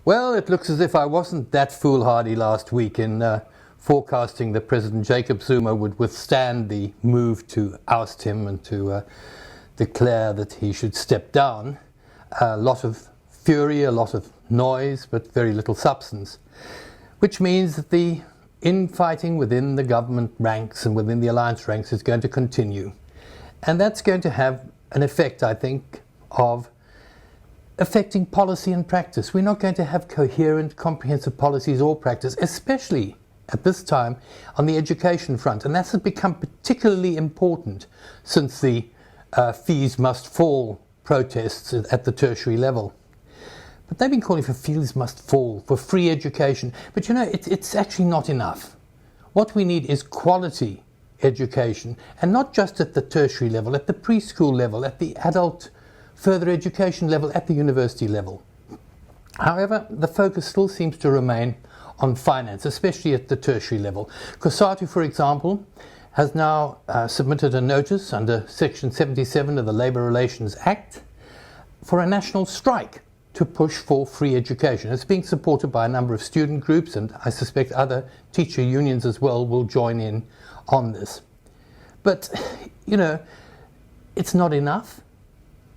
Well, it looks as if I wasn't that foolhardy last week in forecasting that President Jacob Zuma would withstand the move to oust him and to declare that he should step down. A lot of fury, a lot of noise, but very little substance, which means that the infighting within the government ranks and within the alliance ranks is going to continue. And that's going to have an effect, I think, of affecting policy and practice. We're not going to have coherent, comprehensive policies or practice, especially at this time on the education front. And that's become particularly important since the fees must fall protests at the tertiary level. But they've been calling for fees must fall, for free education. But you know, it's actually not enough. What we need is quality education, and not just at the tertiary level, at the preschool level, at the adult further education level, at the university level. However, the focus still seems to remain on finance, especially at the tertiary level. COSATU, for example, has now submitted a notice under Section 77 of the Labour Relations Act for a national strike to push for free education. It's being supported by a number of student groups, and I suspect other teacher unions as well will join in on this. But, you know, it's not enough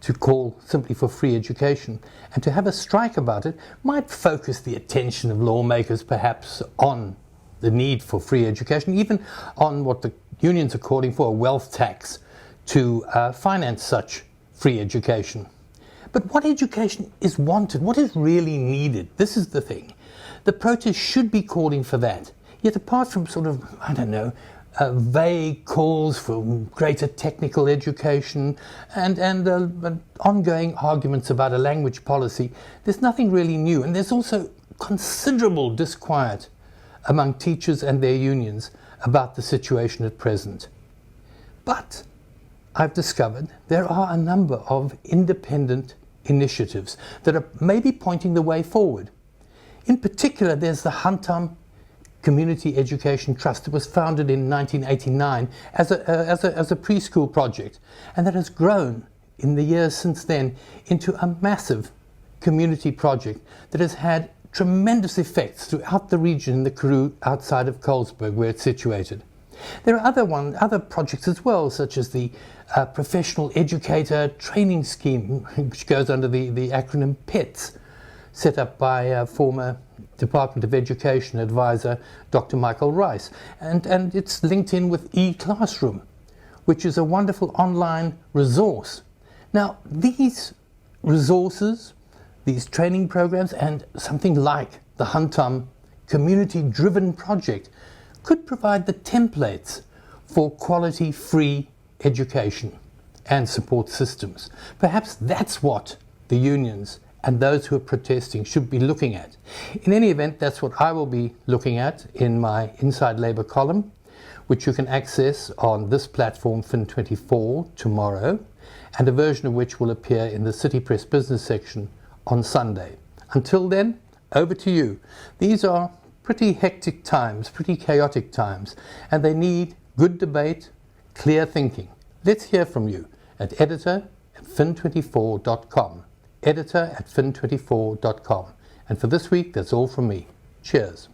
to call simply for free education, and to have a strike about it might focus the attention of lawmakers perhaps on the need for free education, even on what the unions are calling for, a wealth tax to finance such free education. But what education is wanted? What is really needed? This is the thing. The protest should be calling for that. Yet apart from sort of, I don't know, vague calls for greater technical education and ongoing arguments about a language policy, there's nothing really new. And there's also considerable disquiet among teachers and their unions about the situation at present. But I've discovered there are a number of independent initiatives that are maybe pointing the way forward. In particular, there's the Hantam Community Education Trust that was founded in 1989 as a preschool project, and that has grown in the years since then into a massive community project that has had tremendous effects throughout the region in the Karoo outside of Colesberg, where it's situated. There are other projects as well, such as the Professional Educator Training Scheme, which goes under the acronym PETS, set up by former Department of Education advisor Dr. Michael Rice. And it's linked in with eClassroom, which is a wonderful online resource. Now, these resources, these training programs, and something like the Hantam community-driven project could provide the templates for quality free education and support systems. Perhaps that's what the unions and those who are protesting should be looking at. In any event, that's what I will be looking at in my Inside Labour column, which you can access on this platform, Fin24, tomorrow, and a version of which will appear in the City Press business section on Sunday. Until then, over to you. These are pretty hectic times, pretty chaotic times, and they need good debate, clear thinking. Let's hear from you at editor@fin24.com. editor@fin24.com. And for this week, that's all from me. Cheers.